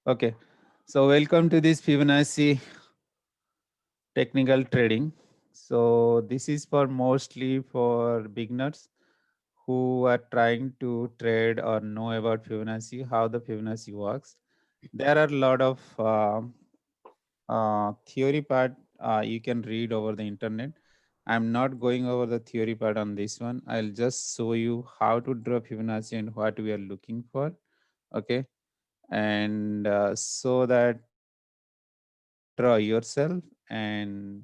Okay, so welcome to this Fibonacci technical trading. So this is for mostly for beginners who are trying to trade or know about Fibonacci, how the Fibonacci works. There are a lot of theory part you can read over the internet. I'm not going over the theory part on this one. I'll just show you how to draw Fibonacci and what we are looking for. Okay, and so that you can draw yourself and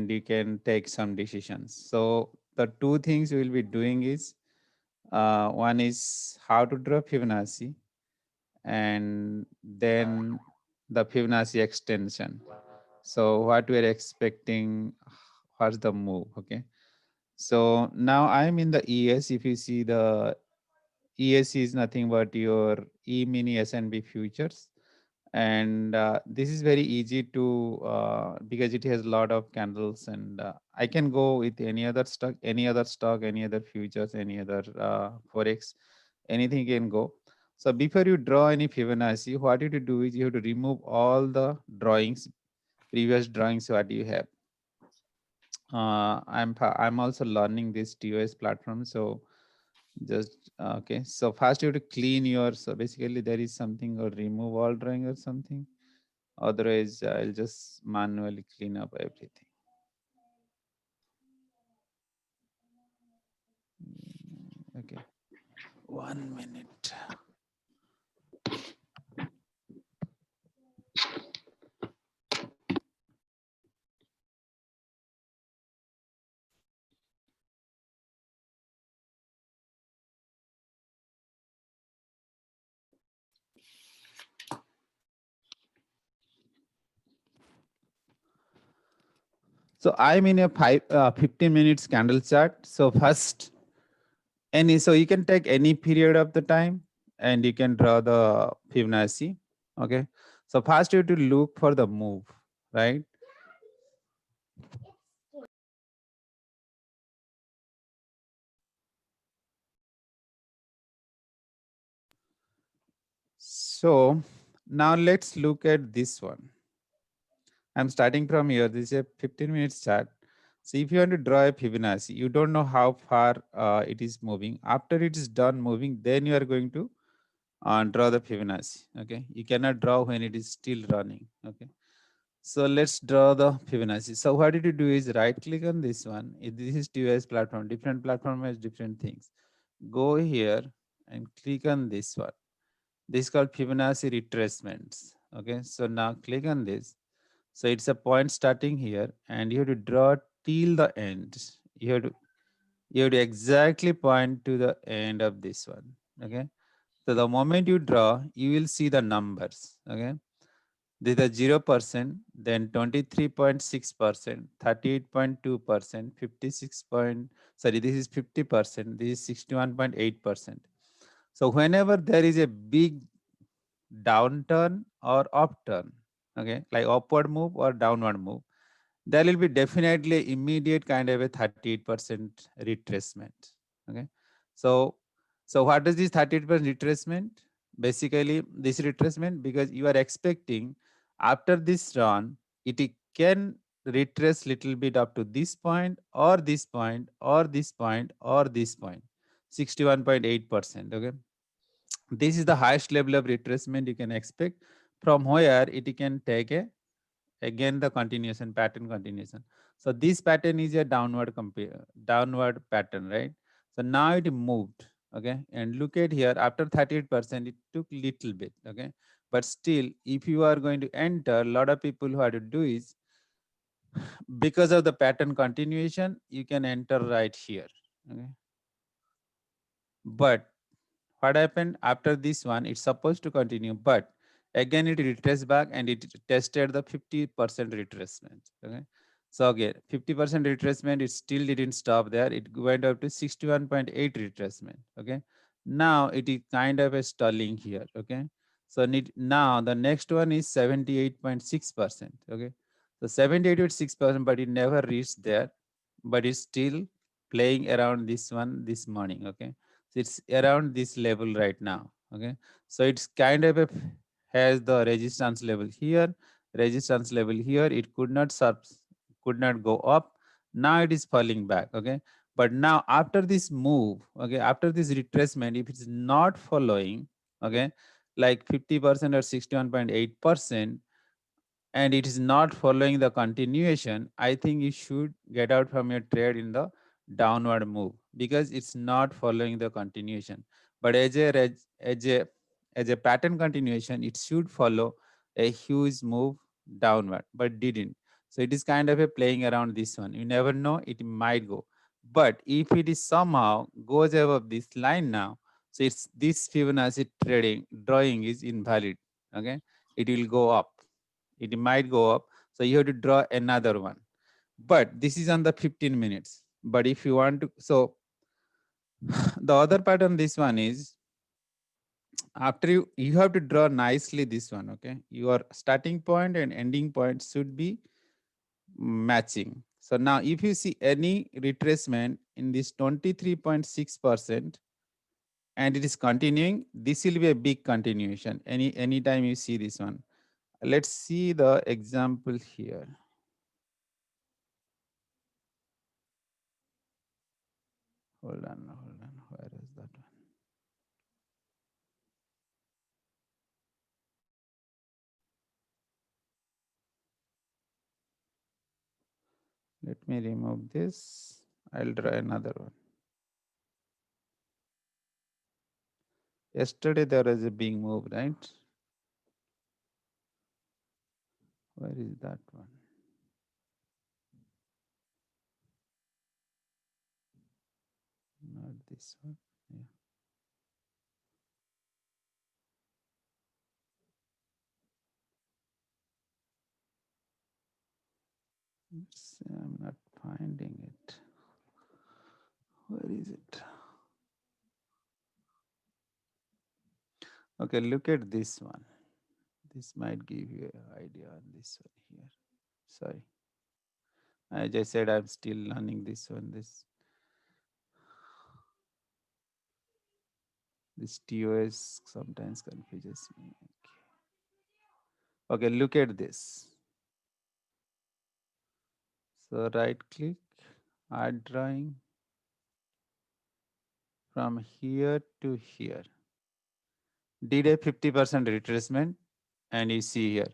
you can take some decisions. So the two things we'll be doing is one is how to draw Fibonacci and then the Fibonacci extension. So what we're expecting, what's the move? Okay. So now I'm in the ES. If you see the ES is nothing but your E-mini S&P futures. And this is very easy to because it has a lot of candles and I can go with any other stock, any other futures, any other forex, anything can go. So before you draw any Fibonacci, what you have to do is you have to remove all the drawings, previous drawings what you have. I'm also learning this TOS platform, so just okay. So first you have to clean your. So basically there is something or remove all drawing or something. Otherwise, I'll just manually clean up everything. Okay, 1 minute. So I'm in a 15 minutes candle chart. So first, so you can take any period of the time and you can draw the Fibonacci. Okay. So first you have to look for the move, right? So now let's look at this one. I'm starting from here. This is a 15 minutes chart. So if you want to draw a Fibonacci, you don't know how far it is moving. After it is done moving, then you are going to draw the Fibonacci. Okay, you cannot draw when it is still running. Okay, so let's draw the Fibonacci. So what did you do is right click on this one. This is TOS platform. Different platform has different things. Go here and click on this one. This is called Fibonacci retracements. Okay, so now click on this. So it's a point starting here, and you have to draw till the end. You have to exactly point to the end of this one. Okay. So the moment you draw, you will see the numbers. Okay. This is 0%, then 23.6%, 38.2%, 56 point, sorry, this is 50%, this is 61.8%. So whenever there is a big downturn or upturn, okay, like upward move or downward move, there will be definitely immediate kind of a 38% retracement. Okay, so what is this 38% retracement? Basically, this retracement because you are expecting after this run, it can retrace little bit up to this point or this point or this point or this point, 61.8%. Okay, this is the highest level of retracement you can expect from where it can take a again the continuation pattern continuation. So this pattern is a downward pattern, right? So now it moved. Okay, and look at here after 38% it took little bit. Okay, but still if you are going to enter, a lot of people who have to do is because of the pattern continuation you can enter right here. Okay, but what happened after this one, it's supposed to continue, but again it retraced back and it tested the 50% retracement. Okay, so again 50% retracement, it still didn't stop there, it went up to 61.8 retracement. Okay, now it is kind of a stalling here. Okay, so now the next one is 78.6%. Okay, so 78.6%, but it never reached there, but it's still playing around this one this morning. Okay, so it's around this level right now. Okay, so it's kind of a, has the resistance level here, resistance level here. It could not could not go up. Now it is falling back. Okay, but now after this move, okay, after this retracement, if it's not following, okay, like 50% or 61.8%, and it is not following the continuation, I think you should get out from your trade in the downward move, because it's not following the continuation. But as a pattern continuation, it should follow a huge move downward, but didn't. So it is kind of a playing around this one. You never know, it might go. But if it is somehow goes above this line now, so it's this Fibonacci trading drawing is invalid. Okay, it will go up, it might go up. So you have to draw another one. But this is on the 15 minutes. But if you want to, so the other pattern, this one is after you have to draw nicely this one. Okay, your starting point and ending point should be matching. So now if you see any retracement in this 23.6% and it is continuing, this will be a big continuation. Anytime you see this one, let's see the example here. Hold on, hold on. Where is that one? Let me remove this. I'll draw another one. Yesterday there was a big move, right? Where is that one? Not this one. Yeah. I'm not finding it. Where is it? Okay, look at this one. This might give you an idea on this one here. Sorry. As I said, I'm still learning this one. This TOS sometimes confuses me. Okay, look at this. So right click, add drawing from here to here. Did a 50% retracement, and you see here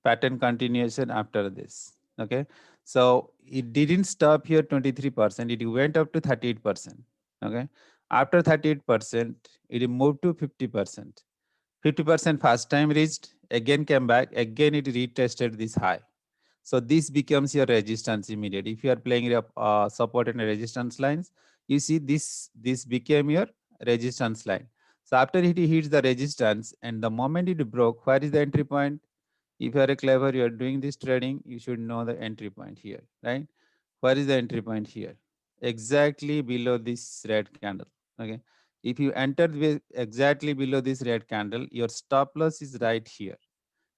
pattern continuation after this. Okay, so it didn't stop here 23%, it went up to 38%. Okay, after 38%, it moved to 50%. 50% first time reached, again came back, again it retested this high. So this becomes your resistance immediate. If you are playing your support and resistance lines, you see this became your resistance line. So after it hits the resistance and the moment it broke, where is the entry point? If you are a clever, you are doing this trading, you should know the entry point here, right? Where is the entry point here? Exactly below this red candle. Okay. If you enter exactly below this red candle, your stop loss is right here.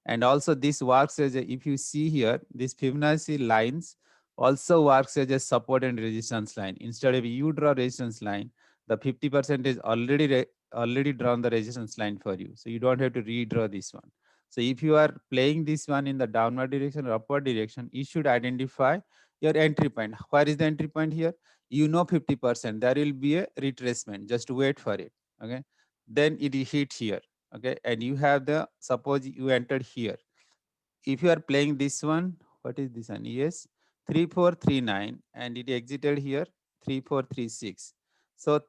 And also this works as a, if you see here, this Fibonacci lines also works as a support and resistance line. Instead of you draw resistance line, the 50% is already drawn the resistance line for you. So you don't have to redraw this one. So if you are playing this one in the downward direction or upward direction, you should identify your entry point. Where is the entry point here? You know 50%. There will be a retracement. Just wait for it. Okay. Then it hit here. Okay, and you have the, suppose you entered here. If you are playing this one, what is this one? Yes, 3439, and it exited here 3436. So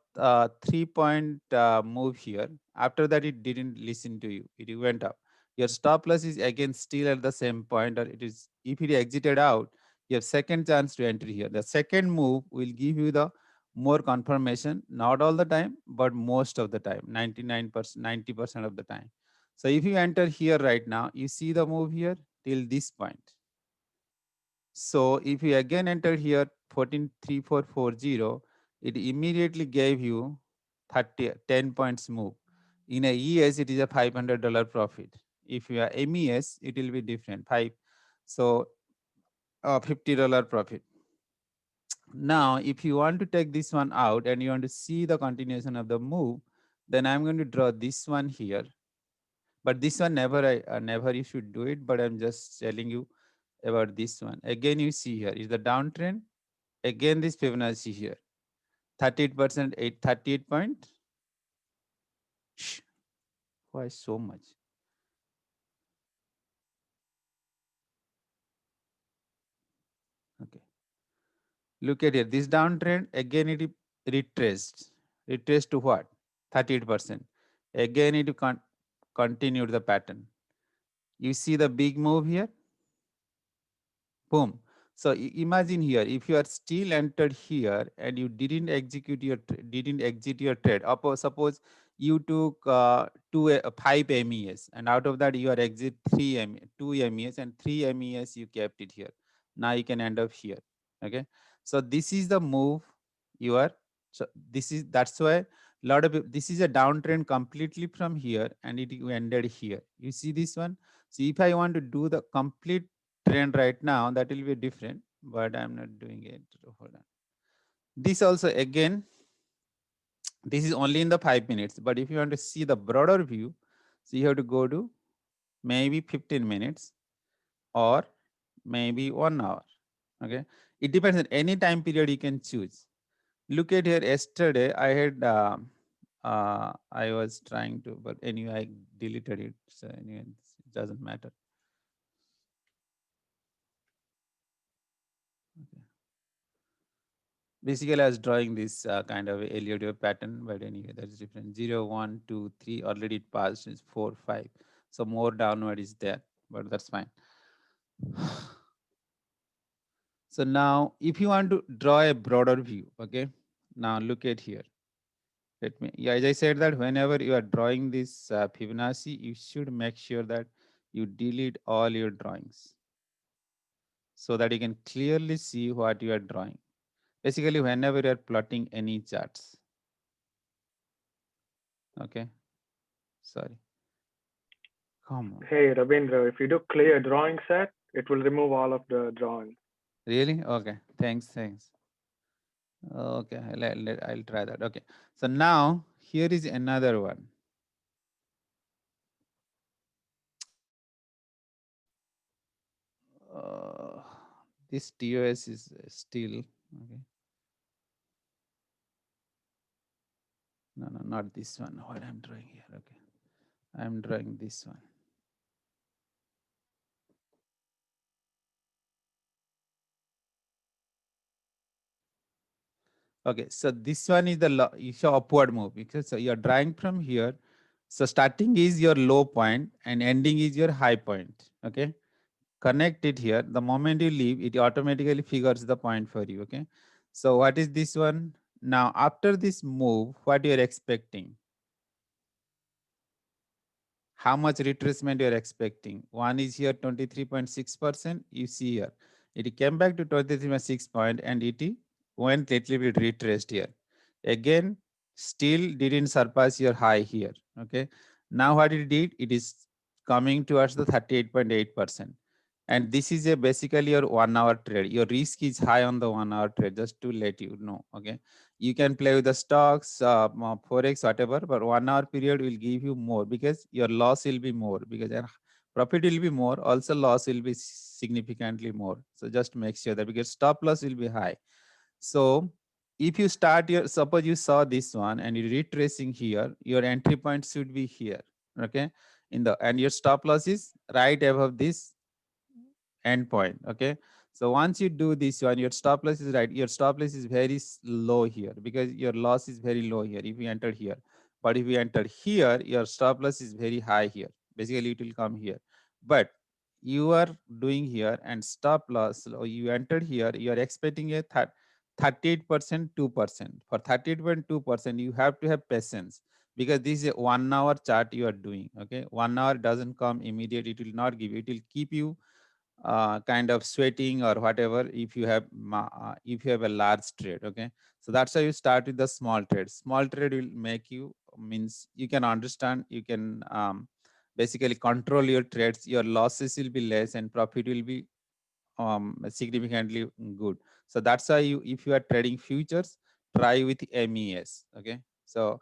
3 point move here. After that, it didn't listen to you, it went up. Your stop loss is again still at the same point, or it is, if it exited out, you have second chance to enter here. The second move will give you the more confirmation, not all the time, but most of the time, 99%, 90% of the time. So if you enter here right now, you see the move here till this point. So if you again enter here 143440, it immediately gave you 10 points move. In a ES, it is a $500 profit. If you are MES, it will be different. So $50 profit. Now, if you want to take this one out and you want to see the continuation of the move, Then I'm going to draw this one here, but this one never you should do it, but I'm just telling you about this one. Again, you see here is the downtrend. Again, this Fibonacci here, 38%, 38 point. Shh, why so much? Okay, look at here. This downtrend again it retraced. Retraced to what? 38%. Again, it continued the pattern. You see the big move here. Boom. So imagine here, if you are still entered here and you didn't exit your trade. Suppose you took 5 MES, and out of that you are exit 2 MES, and 3 MES you kept it here. Now you can end up here. Okay. So this is the move you are. So that's why this is a downtrend completely from here, and it ended here. You see this one. See, if I want to do the complete trend right now, that will be different, but I'm not doing it. Hold on. This also again, this is only in the 5 minutes, but if you want to see the broader view, so you have to go to maybe 15 minutes or maybe 1 hour. Okay, it depends on any time period you can choose. Look at here. Yesterday I had I was trying to, but anyway I deleted it, so anyway it doesn't matter. Okay. Basically, I was drawing this kind of Elliott pattern, but anyway, that's different. 0, 1, 2, 3, already it passed, is 4, 5. So more downward is there, but that's fine. So now, if you want to draw a broader view, okay, now look at here. Let me, yeah, as I said that whenever you are drawing this Fibonacci, you should make sure that you delete all your drawings so that you can clearly see what you are drawing. Basically, whenever you are plotting any charts, okay, sorry. Come on. Hey, Rabindra, if you do clear drawing set, it will remove all of the drawings. Really? Okay. Thanks. Okay, I'll try that. Okay. So now here is another one. Uh, this TOS is still okay. No, not this one. What I'm drawing here. Okay. I'm drawing this one. Okay, so this one is the you show upward move because so you're drawing from here. So starting is your low point and ending is your high point. Okay, connect it here. The moment you leave, it automatically figures the point for you. Okay, so what is this one? Now after this move, what you're expecting? How much retracement you're expecting? One is here 23.6%. You see here, it came back to 23.6 point and it went little bit retraced here. Again, still didn't surpass your high here. Okay. Now what it did, it is coming towards the 38.8%. And this is a basically your 1 hour trade. Your risk is high on the 1 hour trade, just to let you know. Okay. You can play with the stocks, forex, whatever, but 1 hour period will give you more because your loss will be more because your profit will be more, also loss will be significantly more. So just make sure that because stop loss will be high. So if you start your, suppose you saw this one and you're retracing here, your entry point should be here. Okay. And your stop loss is right above this endpoint. Okay. So once you do this one, your stop loss is right. Your stop loss is very low here because your loss is very low here if you enter here. But if you enter here, your stop loss is very high here. Basically, it will come here. But you are doing here and stop loss, so you entered here, you are expecting a 38%, 2%. For 38.2%, you have to have patience because this is a 1 hour chart you are doing. Okay. 1 hour doesn't come immediate. It will not give you, it will keep you kind of sweating or whatever if you have a large trade. Okay, so that's why you start with the small trade. Small trade will make you, means you can understand, you can basically control your trades, your losses will be less and profit will be significantly good. So that's why you, if you are trading futures, try with MES. Okay, so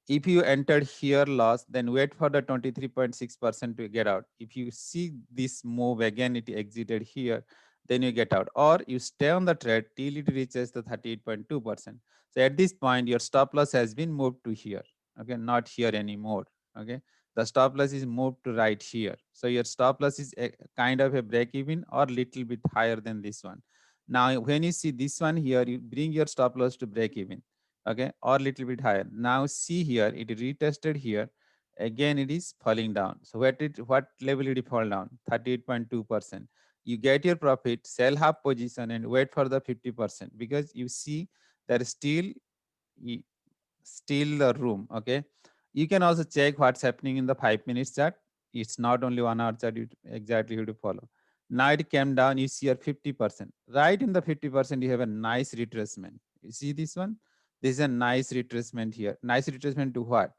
If you entered here loss, then wait for the 23.6% to get out. If you see this move again, it exited here, then you get out. Or you stay on the trade till it reaches the 38.2%. So at this point, your stop loss has been moved to here. Okay, not here anymore. Okay, the stop loss is moved to right here. So your stop loss is a kind of a break even or little bit higher than this one. Now, when you see this one here, you bring your stop loss to break even, okay, or little bit higher. Now see here, it retested here, again it is falling down. So what level did it fall down? 38.2%. You get your profit, sell half position and wait for the 50%, because you see there is y- still the room. Okay, you can also check what's happening in the 5 minutes chart. It's not only 1 hour chart, you exactly have to follow. Now it came down, you see your 50%. Right in the 50%, you have a nice retracement. You see this one? This is a nice retracement here. Nice retracement to what?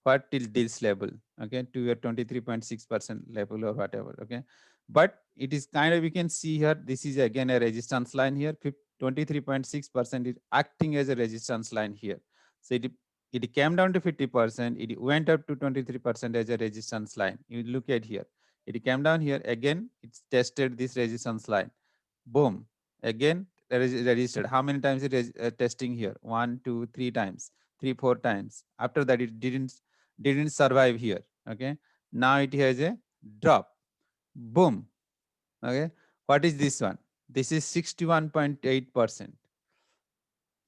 What till this level? Okay, to your 23.6% level or whatever. Okay, but it is kind of, you can see here, this is again a resistance line here. 23.6% is acting as a resistance line here. So it came down to 50%, it went up to 23% as a resistance line. You look at here, it came down here again, it's tested this resistance line, boom, again registered. How many times it is testing here? One, two, three times, three, four times. After that, it didn't survive here. Okay, now it has a drop, boom. Okay, what is this one? This is 61.8%.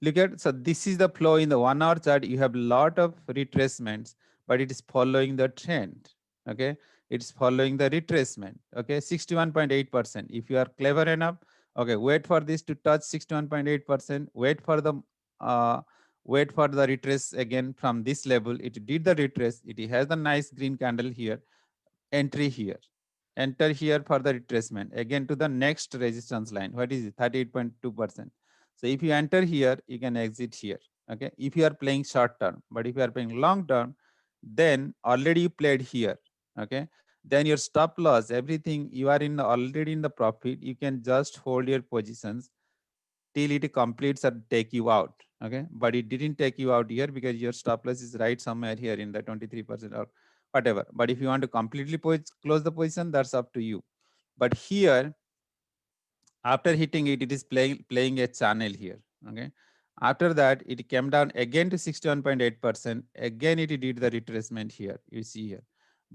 Look at, so this is the flow in the 1 hour chart. You have a lot of retracements, but it is following the trend. Okay, it's following the retracement. Okay, 61.8%. If you are clever enough, okay, wait for this to touch 61.8%. Uh wait for the retrace again from this level. It did the retrace, it has the nice green candle here, entry here, enter here for the retracement again to the next resistance line. What is it? 38.2%. So if you enter here, you can exit here. Okay, if you are playing short term, but if you are playing long term, then already you played here. Okay, then your stop loss, everything, you are in already in the profit. You can just hold your positions till it completes or take you out. Okay, but it didn't take you out here because your stop loss is right somewhere here in the 23% or whatever. But if you want to completely close the position, that's up to you. But here, after hitting it, it is playing a channel here. Okay, after that it came down again to 61.8%. Again it did the retracement here, you see here.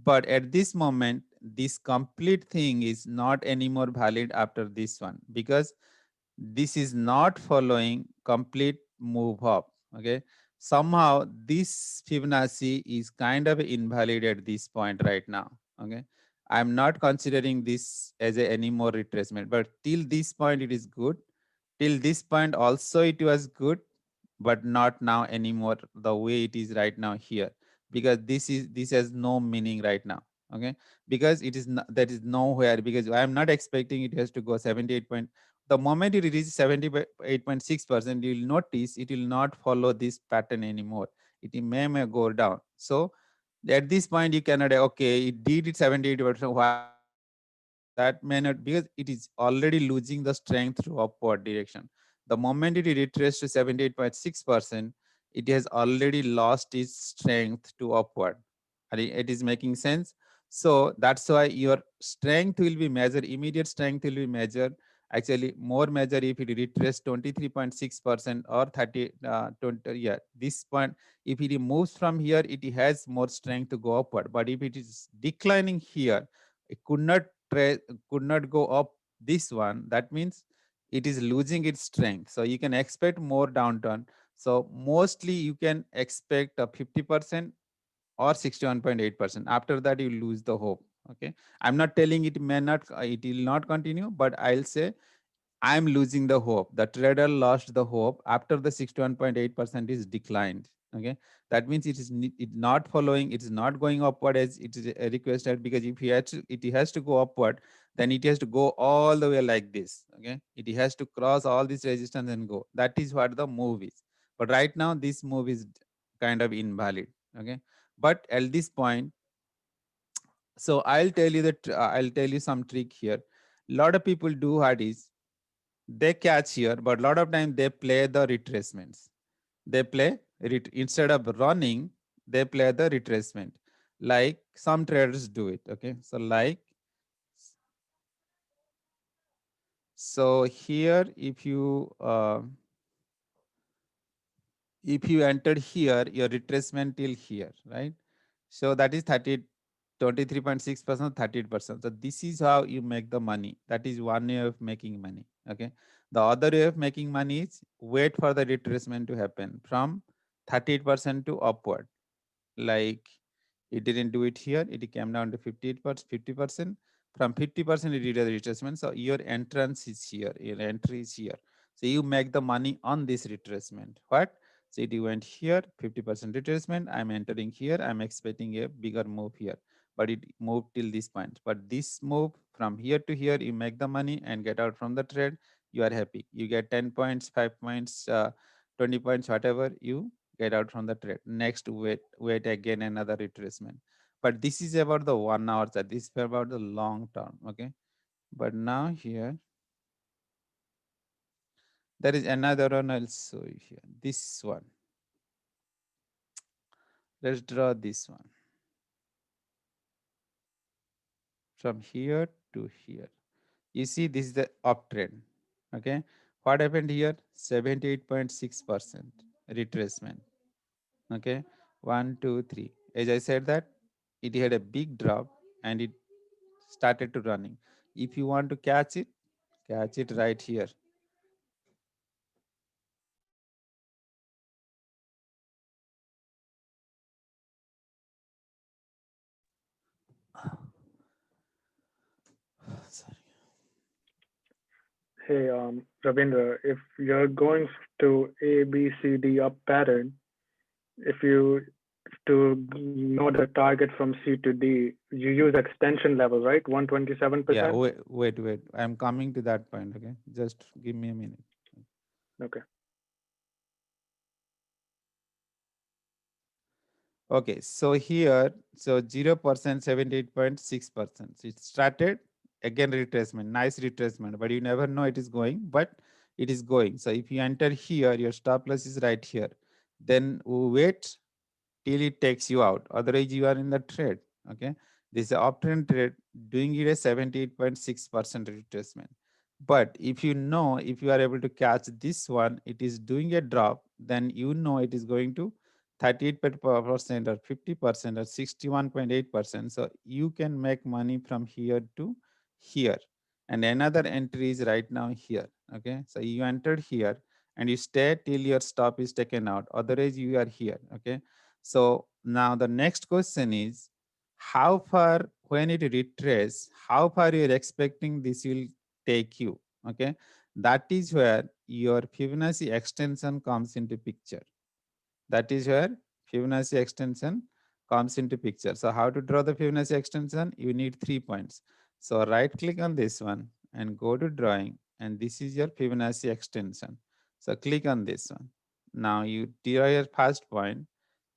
But at this moment, this complete thing is not anymore valid after this one, because this is not following complete move up. Okay, somehow this Fibonacci is kind of invalid at this point right now. Okay, I'm not considering this as a any more retracement, but till this point it is good. Till this point also it was good, but not now anymore the way it is right now here, because this has no meaning right now. Okay, because it is not, that is nowhere, because I am not expecting it has to go 78 point. The moment it reaches 78.6%, you will notice it will not follow this pattern anymore. It may go down. So at this point you cannot, okay, it did it 78%, why it is going down? That may not, because it is already losing the strength to upward direction. The moment it retraced to 78.6%, it has already lost its strength to upward. It is making sense. So that's why your strength will be measured, immediate strength will be measured, actually more measure if it retraces 23.6% or 30 20, yeah, this point. If it moves from here, it has more strength to go upward. But if it is declining here, it could not go up this one. That means it is losing its strength. So you can expect more downturn. So mostly you can expect a 50% or 61.8%. After that, you lose the hope. Okay, I'm not telling it may not, it will not continue, but I'll say I'm losing the hope. The trader lost the hope after the 61.8% is declined. Okay, that means it not following, it is not going upward as it is requested, because if it has to go upward, then it has to go all the way like this. Okay, it has to cross all this resistance and go. That is what the move is. But right now, this move is kind of invalid. Okay, but at this point, so I'll tell you some trick here. A lot of people do what is, they catch here, but a lot of time they play the retracements. They play instead of running, they play the retracement, like some traders do it. Okay, so here if you entered here, your retracement till here, right? So that is 23.6%, 38%. So this is how you make the money. That is one way of making money. Okay. The other way of making money is wait for the retracement to happen from 38% to upward. Like it didn't do it here, it came down to 50%. From 50%, it did a retracement. So your entrance is here, your entry is here. So you make the money on this retracement. What? So it went here, 50% retracement. I'm entering here. I'm expecting a bigger move here, but it moved till this point. But this move from here to here, you make the money and get out from the trade. You are happy. You get 10 points, 5 points, 20 points, whatever you get out from the trade. Next, wait again another retracement. But this is about the 1 hour chart. This is about the long term. Okay. But now here there is another one I'll show you here. This one. Let's draw this one from here to here. You see, this is the uptrend. Okay. What happened here? 78.6% retracement. Okay. 1, 2, 3. As I said that it had a big drop and it started to running. If you want to catch it right here. Sorry. Hey, Ravindra, if you're going to A, B, C, D up pattern, if you to know the target from C to D, you use extension level, right? Yeah, 127%. wait. I'm coming to that point. Okay, just give me a minute. Okay. Okay, so here, so 0%, 78.6%. It started again retracement, nice retracement, but you never know it is going, but it is going. So if you enter here, your stop loss is right here. Then wait till it takes you out. Otherwise, you are in the trade. Okay. This is uptrend trade doing it a 78.6% retracement. But if you know, if you are able to catch this one, it is doing a drop, then you know it is going to 38% or 50% or 61.8%. So you can make money from here to here. And another entry is right now here. Okay. So you entered here and you stay till your stop is taken out. Otherwise, you are here. Okay. So now the next question is how far when it retraces, how far you're expecting this will take you. Okay. That is where your Fibonacci extension comes into picture. That is where Fibonacci extension comes into picture. So how to draw the Fibonacci extension? You need 3 points. So right click on this one and go to drawing, and this is your Fibonacci extension. So click on this one. Now you draw your first point,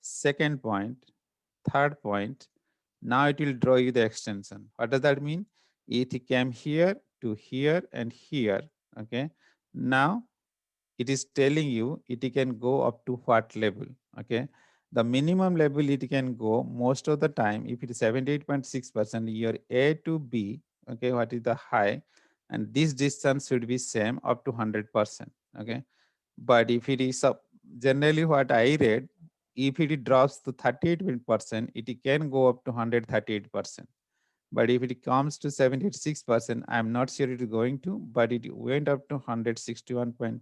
second point, third point. Now it will draw you the extension. What does that mean? It came here to here and here. Okay. Now it is telling you it can go up to what level. Okay, the minimum level it can go most of the time if it is 78.6% your A to B. Okay, what is the high, and this distance should be same up to 100%. Okay, but if it is up, generally what I read, if it drops to 38%, it can go up to 138%. But if it comes to 76%, I'm not sure it is going to, but it went up to 161%.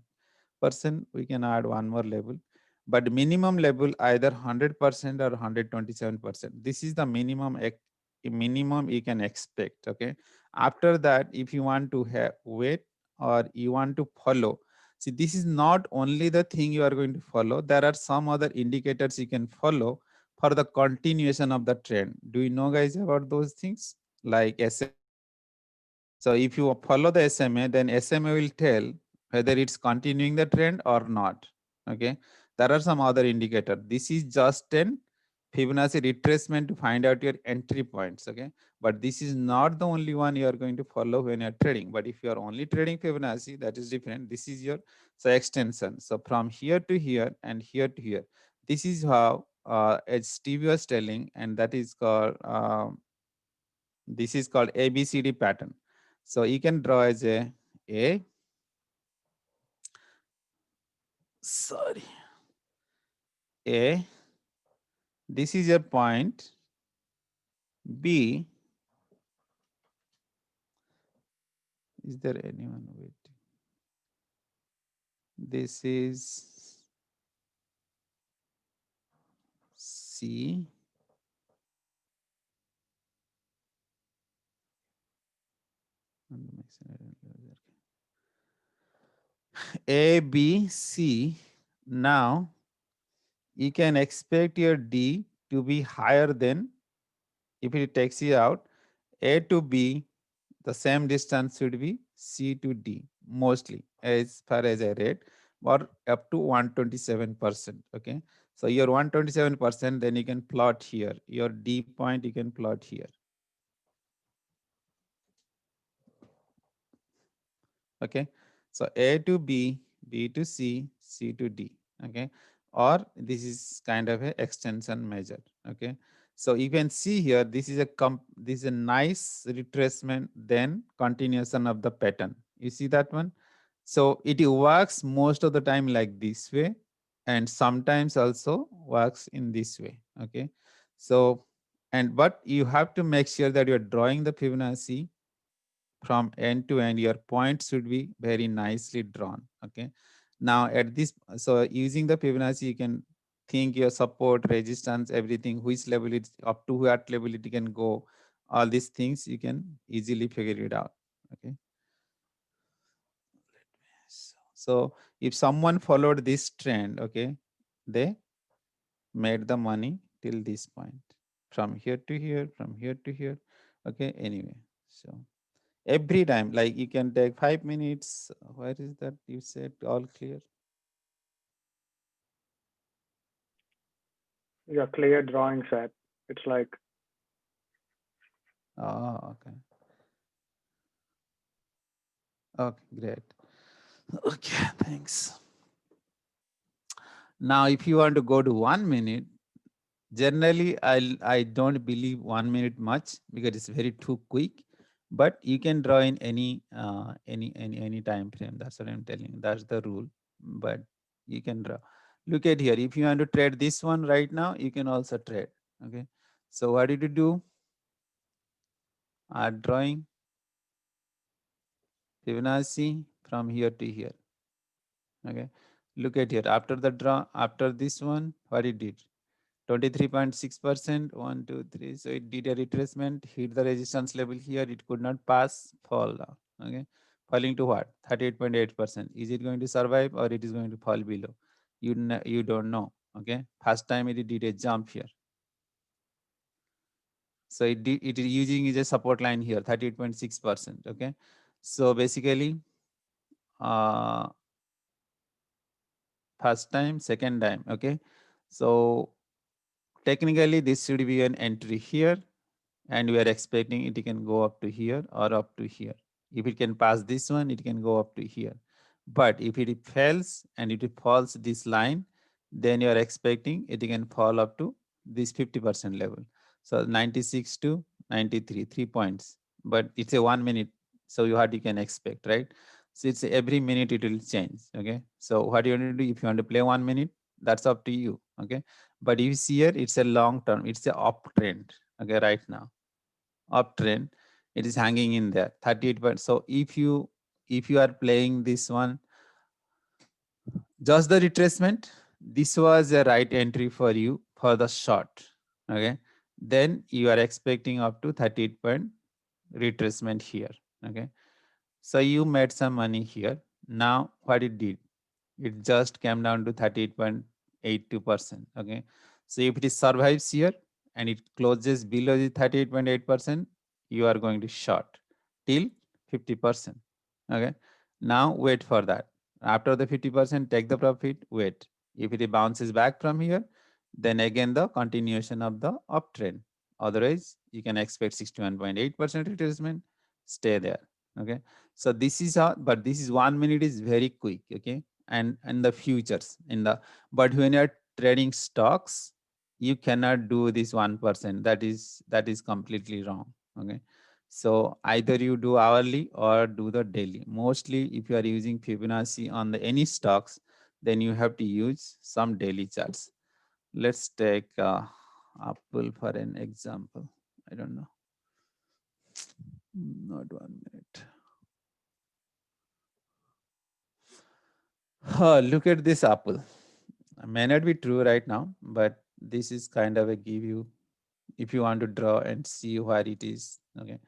We can add one more level, but minimum level either 100% or 127%. This is the minimum you can expect. Okay, after that, if you want to wait or you want to follow, see, this is not only the thing you are going to follow. There are some other indicators you can follow for the continuation of the trend. Do you know, guys, about those things like SMA? So if you follow the SMA, then SMA will tell whether it's continuing the trend or not. Okay. There are some other indicator. This is just an Fibonacci retracement to find out your entry points. Okay. But this is not the only one you are going to follow when you're trading. But if you are only trading Fibonacci, that is different. This is your extension. So from here to here and here to here, this is how as Steve was telling, and that is called this is called ABCD pattern. So you can draw as a sorry A. This is your point. B. Is there anyone waiting? This is C. A, B, C. Now you can expect your D to be higher than, if it takes you out, A to B, the same distance should be C to D, mostly as far as I read, or up to 127%. Okay. So your 127%, then you can plot here. Your D point you can plot here. Okay. So A to B, B to C, C to D. Okay. Or this is kind of a extension measure. Okay. So you can see here, this is a nice retracement, then continuation of the pattern. You see that one? So it works most of the time like this way, and sometimes also works in this way. Okay. So, but you have to make sure that you're drawing the Fibonacci from end to end. Your points should be very nicely drawn. Okay. Now at this, so using the Fibonacci, you can think your support, resistance, everything, which level it's up to, what level it can go, all these things you can easily figure it out. Okay. So if someone followed this trend, okay, they made the money till this point, from here to here, from here to here. Okay. Anyway, so every time, like you can take 5 minutes. Where is that? You said all clear. Yeah, clear drawing set. It's like, Oh, okay. Okay, great. Okay, thanks. Now, if you want to go to 1 minute, generally I don't believe 1 minute much because it's very too quick. But you can draw in any time frame. That's what I'm telling you. That's the rule. But you can draw. Look at here. If you want to trade this one right now, you can also trade. Okay. So what did you do? Drawing Fibonacci from here to here. Okay. Look at here. After the draw, after this one, what it did? 23.6%, 1, 2, 3. So it did a retracement, hit the resistance level here. It could not pass, fall down. Okay. Falling to what? 38.8%. Is it going to survive or it is going to fall below? You don't know. Okay. First time it did a jump here. So it is using is a support line here, 38.6%. Okay. So basically, uh, first time, second time. Okay. So technically this should be an entry here, and we are expecting it can go up to here or up to here. If it can pass this one, it can go up to here. But if it fails and it falls this line, then you are expecting it can fall up to this 50% level. So 96 to 93, 3 points. But it's a 1 minute. So what you can expect, right? So it's every minute it will change. Okay. So what you want to do, if you want to play 1 minute, that's up to you. Okay. But you see here, it's a long term, it's a uptrend. Okay, right now uptrend, it is hanging in there 38 point. So if you are playing this one, just the retracement, this was a right entry for you for the short. Okay, then you are expecting up to 38 point retracement here. Okay, so you made some money here. Now what it did, it just came down to 38.82%. Okay, so if it survives here and it closes below the 38.8%, you are going to short till 50%. Okay, now wait for that. After the 50%, take the profit, wait. If it bounces back from here, then again the continuation of the uptrend. Otherwise, you can expect 61.8% retracement, stay there. Okay, so this is how, but this is 1 minute is very quick. Okay, and the futures in the, but when you're trading stocks, you cannot do this 1%. That is completely wrong. Okay. So either you do hourly or do the daily. Mostly if you are using Fibonacci on the any stocks, then you have to use some daily charts. Let's take Apple for an example. I don't know. Not 1 minute. Look at this Apple. May not be true right now, but this is kind of a give you if you want to draw and see where it is. Okay.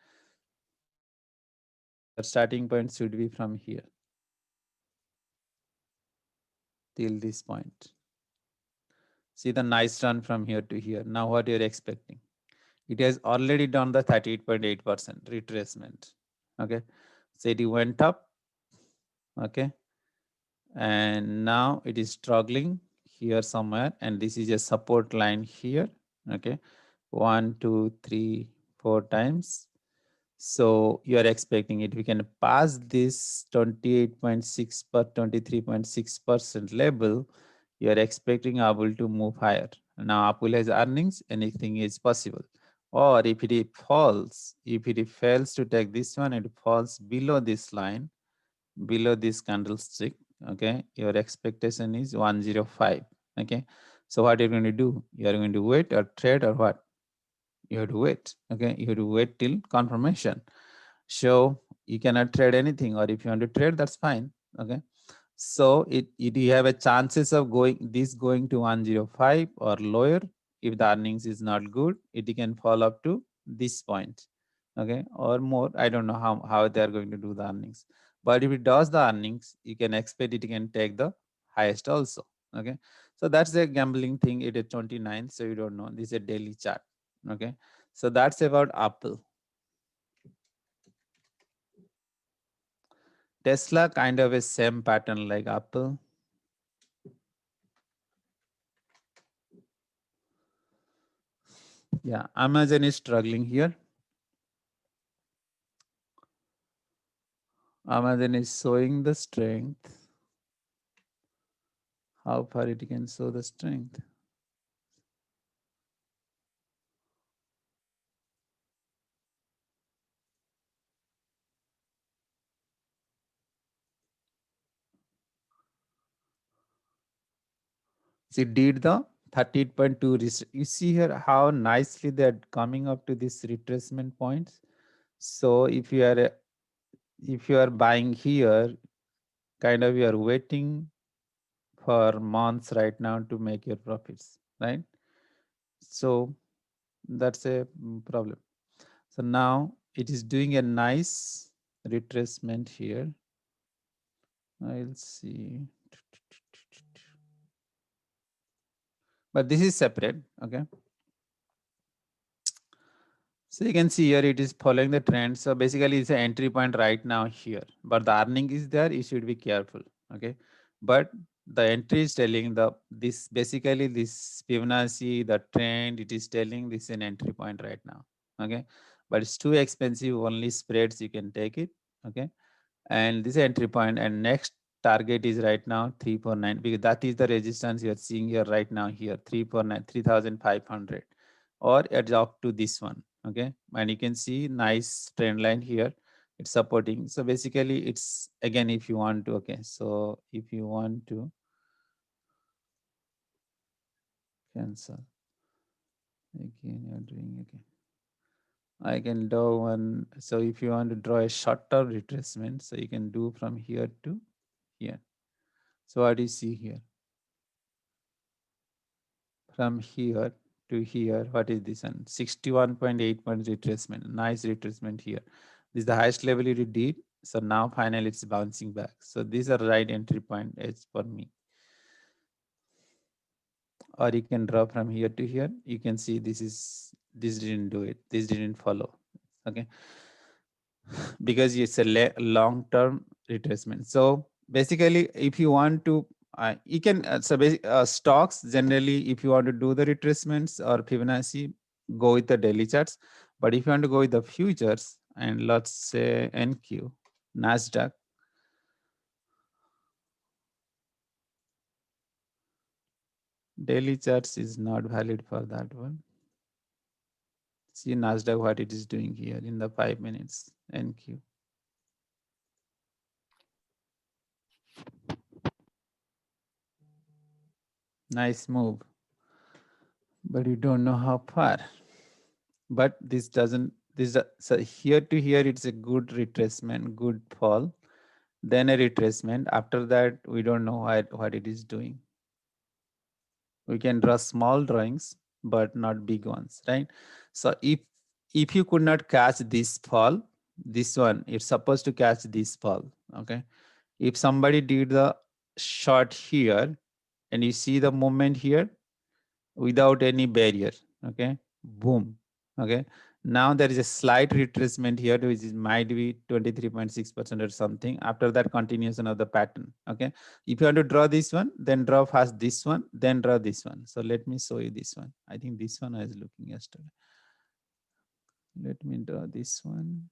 The starting point should be from here till this point. See the nice run from here to here. Now what you're expecting? It has already done the 38.8% retracement. Okay. So it went up. Okay. And now it is struggling here somewhere. And this is a support line here. Okay. 1, 2, 3, 4 times. So you are expecting it. We can pass this 28.6 per 23.6% level. You are expecting Apple to move higher. Now Apple has earnings, anything is possible. Or if it falls, if it fails to take this one, it falls below this line, below this candlestick. Okay, your expectation is 105. Okay, so what you're going to do? You are going to wait or trade or what? You have to wait. Okay, you have to wait till confirmation. So you cannot trade anything, or if you want to trade, that's fine. Okay, so you have a chances of going to 105 or lower. If the earnings is not good, it can fall up to this point. Okay, or more. I don't know how they are going to do the earnings, but if it does the earnings, you can expect it can take the highest also. Okay, so that's the gambling thing. It is 29, so you don't know. This is a daily chart. Okay, so that's about Apple. Tesla kind of a same pattern like Apple. Yeah, Amazon is struggling here. Amazon is showing the strength. How far it can show the strength? She did the 38.2. You see here how nicely they're coming up to this retracement points. So if you are buying here, kind of you are waiting for months right now to make your profits, right? So that's a problem. So now it is doing a nice retracement here. I'll see. But this is separate, okay? So you can see here it is following the trend. So basically it's an entry point right now here, but the earning is there. You should be careful, okay? But the entry is telling this basically this Fibonacci, the trend, it is telling this is an entry point right now, okay? But it's too expensive. Only spreads you can take it, okay? And this entry point and next target is right now 349 because that is the resistance you are seeing here right now here 349 3500 or it's up to this one. Okay, and you can see nice trend line here, it's supporting. So basically it's again if you want to, okay, so if you want to cancel again, you're doing again, I can do one. So if you want to draw a short-term retracement, so you can do from here to here. So what do you see here? From here to here, what is this one? 61.8 points retracement. Nice retracement here. This is the highest level it did. So now finally it's bouncing back. So these are right entry point as for me. Or you can draw from here to here. You can see this didn't do it. This didn't follow. Okay. Because it's a long-term retracement. So basically, if you want to, you can stocks generally, if you want to do the retracements or Fibonacci, go with the daily charts. But if you want to go with the futures and let's say NQ, Nasdaq, Daily charts is not valid for that one. See Nasdaq what it is doing here in the 5 minutes NQ. Nice move, but you don't know how far. But this doesn't, so here to here, it's a good retracement, good fall, then a retracement. After that, we don't know what it is doing. We can draw small drawings, but not big ones, right? So if you could not catch this fall, this one, it's supposed to catch this fall, okay? If somebody did the shot here and you see the movement here without any barrier, okay, boom, okay. Now there is a slight retracement here, which is might be 23.6% or something. After that, continuation of the pattern, okay. If you want to draw this one, then draw first this one, then draw this one. So let me show you this one. I think this one I was looking yesterday. Let me draw this one.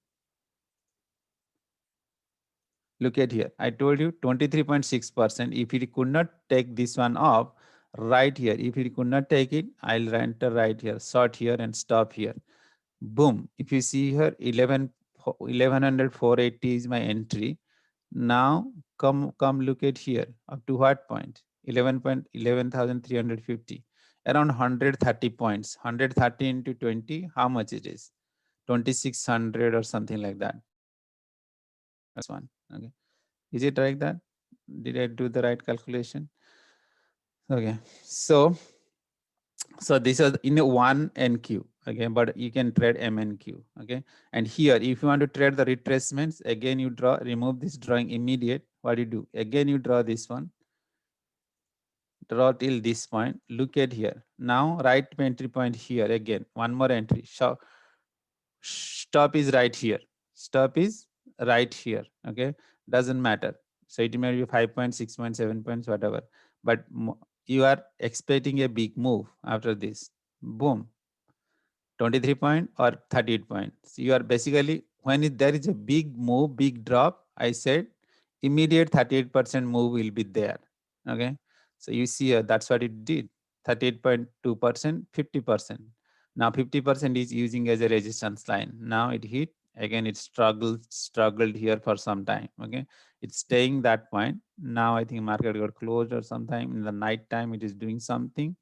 Look at here. I told you 23.6%. If you could not take this one off, right here, if you could not take it, I'll enter right here, sort here and stop here. Boom. If you see here, 1100 480 is my entry. Now come look at here. Up to what point? 11,350. Around 130 points. 130 into 20, how much it is? 2600 or something like that. That's one. Okay. Is it like that? Did I do the right calculation? Okay. So this is in a 1 NQ. Okay, but you can trade MNQ. Okay, and here if you want to trade the retracements, again you remove this drawing immediate. What do you do? Again you draw this one, draw till this point. Look at here. Now right entry point here again. One more entry. Stop is right here. Stop is right here. Okay, doesn't matter. So it may be 5 points, 6 points, 7 points, whatever. But you are expecting a big move after this. Boom. 23 point or 38 points. You are basically, when there is a big move, big drop, I said immediate 38% move will be there. Okay. So you see that's what it did. 38.2%, 50%. Now 50% is using as a resistance line. Now it hit again. It struggled here for some time. Okay. It's staying that point. Now I think market got closed or sometime in the night time. It is doing something.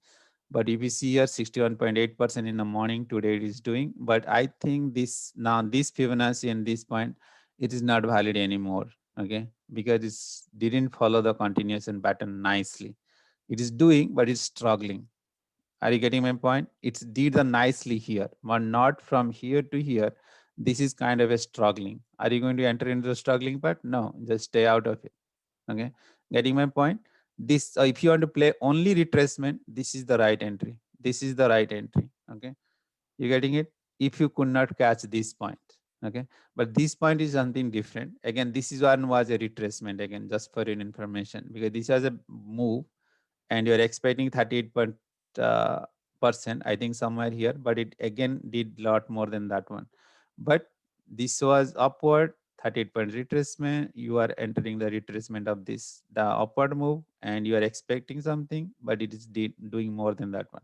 But if you see here 61.8% in the morning today it is doing, but I think this now this Fibonacci and this point, it is not valid anymore. Okay, because it's didn't follow the continuation pattern nicely. It is doing, but it's struggling. Are you getting my point? It's did the nicely here, but not from here to here. This is kind of a struggling. Are you going to enter into the struggling part? No, just stay out of it. Okay, getting my point? This if you want to play only retracement, this is the right entry. This is the right entry. Okay, you getting it? If you could not catch this point. Okay, but this point is something different. Again, this is one was a retracement, again just for your information, because this was a move and you're expecting 38% I think somewhere here, but it again did lot more than that one. But this was upward 38 point retracement. You are entering the retracement of this the upward move and you are expecting something, but it is doing more than that one.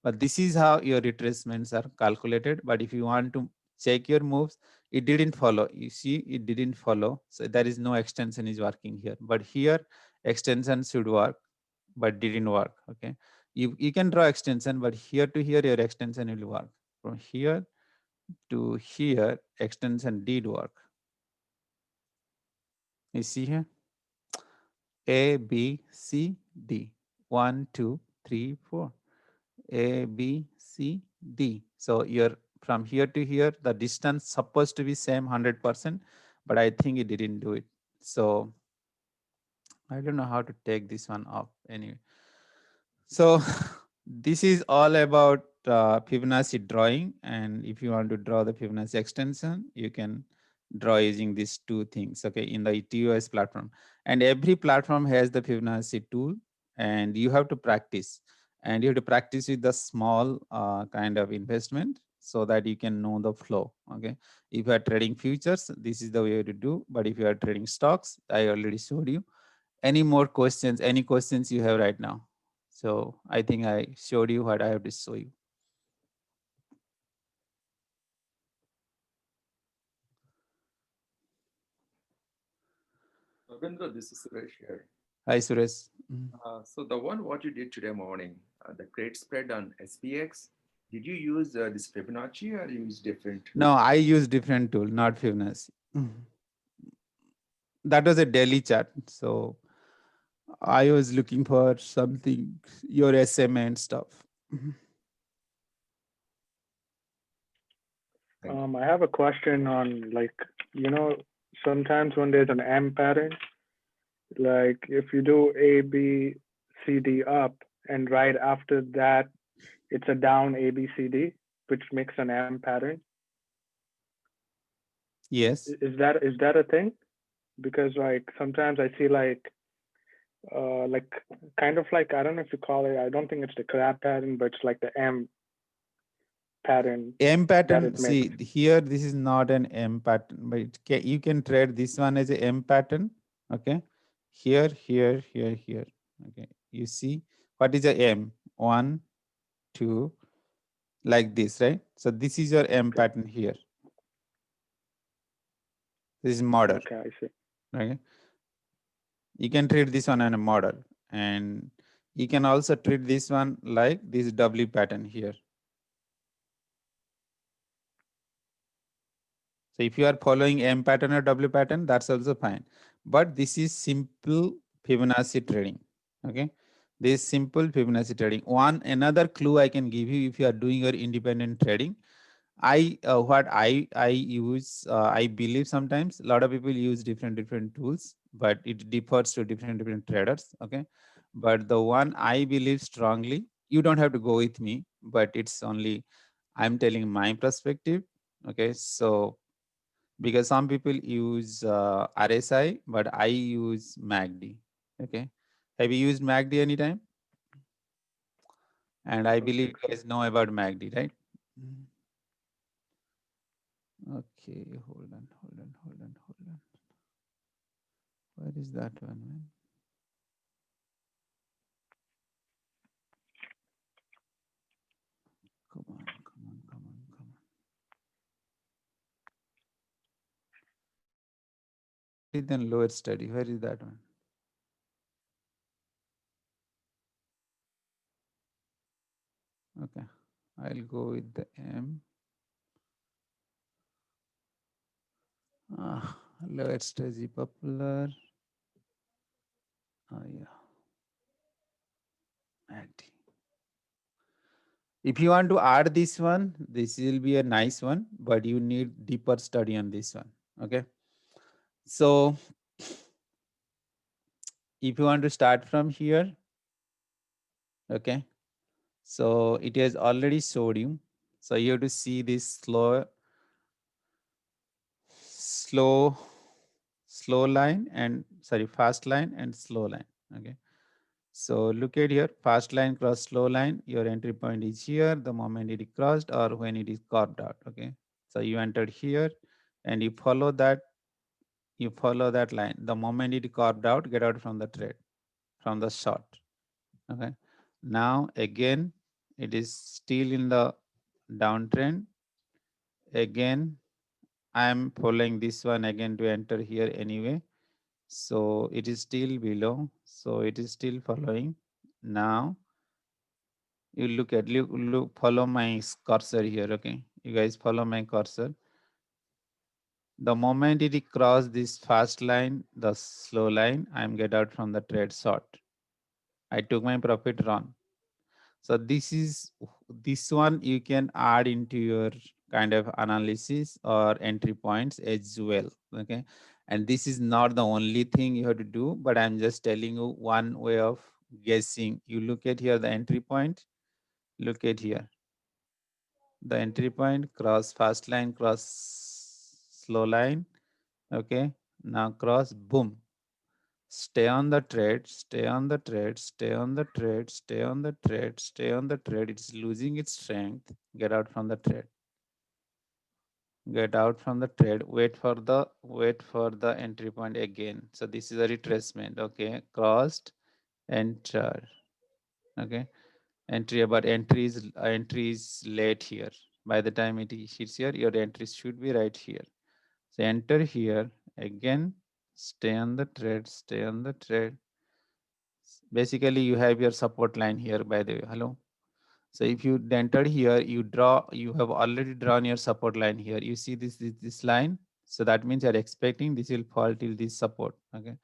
But this is how your retracements are calculated. But if you want to check your moves, it didn't follow. You see, it didn't follow. So there is no extension is working here. But here extension should work, but didn't work. Okay, you can draw extension, but here to here your extension will work. From here to here extension did work. You see here A B C D 1 2 3 4 A B C D. So you're from here to here the distance supposed to be same 100%, but I think it didn't do it. So I don't know how to take this one off anyway. So this is all about Fibonacci drawing. And if you want to draw the Fibonacci extension, you can draw using these two things, okay, in the TOS platform. And every platform has the Fibonacci tool and you have to practice. And you have to practice with the small kind of investment so that you can know the flow, okay. If you are trading futures, this is the way to do. But if you are trading stocks, I already showed you. Any more questions? Any questions you have right now? So I think I showed you what I have to show you. Ravindra, this is Suresh here. Hi, Suresh. So the one what you did today morning, the trade spread on SPX, did you use this Fibonacci or you use different? No, I use different tool, not Fibonacci. That was a daily chart. So I was looking for something, your SMA and stuff. I have a question on like, sometimes when there's an M pattern, like if you do A, B, C, D up, and right after that, it's a down A, B, C, D, which makes an M pattern. Yes. Is that a thing? Because like sometimes I see like kind of like, I don't know if you call it, I don't think it's the crab pattern, but it's like the M pattern M that pattern, it makes. see here, this is not an M pattern, but you can trade this one as a M pattern. Okay. Here, here, here, here. Okay. You see what is a M? 1, 2, like this, right? So this is your M Okay. pattern here. This is model. Okay, I see. Okay. You can treat this one as a model, and you can also treat this one like this W pattern here. So if you are following M pattern or W pattern, that's also fine. But this is simple Fibonacci trading. Okay. This simple Fibonacci trading. One another clue I can give you if you are doing your independent trading. I use, I believe sometimes a lot of people use different tools, but it differs to different traders. Okay. But the one I believe strongly, you don't have to go with me, but it's only I'm telling my perspective. Okay. So because some people use RSI, but I use MACD. Okay. Have you used MACD anytime? And I I don't believe think you so. guys know about MACD, right? Okay, hold on. Where is that one, man? Come on. Then lower study. Where is that one? Okay, I'll go with the M. Lower study popular. Oh yeah, MACD. If you want to add this one, this will be a nice one, but you need deeper study on this one. Okay. So if you want to start from here, okay. So it has already showed you. So you have to see this slow line and fast line and slow line. Okay. So look at here, fast line cross slow line, your entry point is here, the moment it is crossed or when it is carved out. Okay. So you entered here and you follow that line. The moment it carved out, get out from the trade, from the short. Okay. Now again, it is still in the downtrend. Again, I am following this one again to enter here anyway. So it is still below. So it is still following. Now you look, follow my cursor here. Okay. You guys follow my cursor. The moment it cross this fast line, the slow line, I'm get out from the trade short. I took my profit run. So this one you can add into your kind of analysis or entry points as well. Okay. And this is not the only thing you have to do, but I'm just telling you one way of guessing. You look at here the entry point, look at here. The entry point, cross fast line, cross slow line. Okay. Now cross, boom. Stay on the trade, stay on the trade, stay on the trade, stay on the trade, stay on the trade. It's losing its strength. Get out from the trade. Get out from the trade. Wait for the entry point again. So this is a retracement. Okay. Crossed, enter. Okay, entry, but entry is late here. By the time it hits here, your entry should be right here. So enter here again, stay on the trade, stay on the trade. Basically, you have your support line here, by the way. Hello. So if you entered here, you have already drawn your support line here. You see this line. So that means you're expecting this will fall till this support. Okay.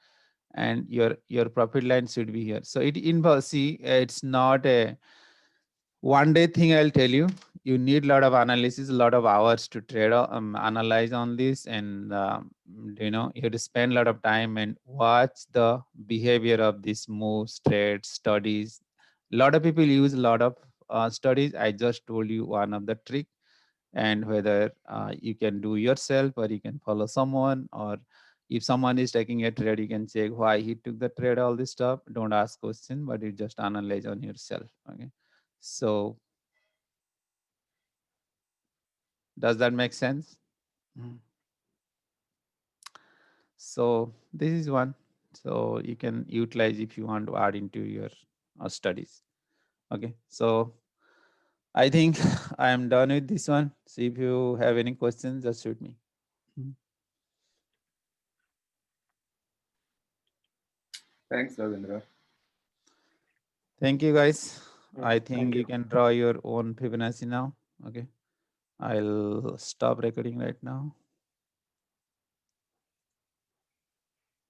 And your profit line should be here. So it involves, see, it's not a one day thing. I'll tell you, you need a lot of analysis, a lot of hours to trade analyze on this, and you have to spend a lot of time and watch the behavior of these moves, trades, studies. A lot of people use a lot of studies. I just told you one of the trick, and whether you can do yourself or you can follow someone, or if someone is taking a trade, you can check why he took the trade, all this stuff. Don't ask question, but you just analyze on yourself. Okay. So does that make sense? Mhm. So this is one. So you can utilize if you want to add into your studies. Okay. So I think I am done with this one. So if you have any questions, just shoot me. Mhm. Thanks, Ravindra. Thank you, guys. Yeah, I thank think you you. can draw your own Fibonacci now. Okay. I'll stop recording right now.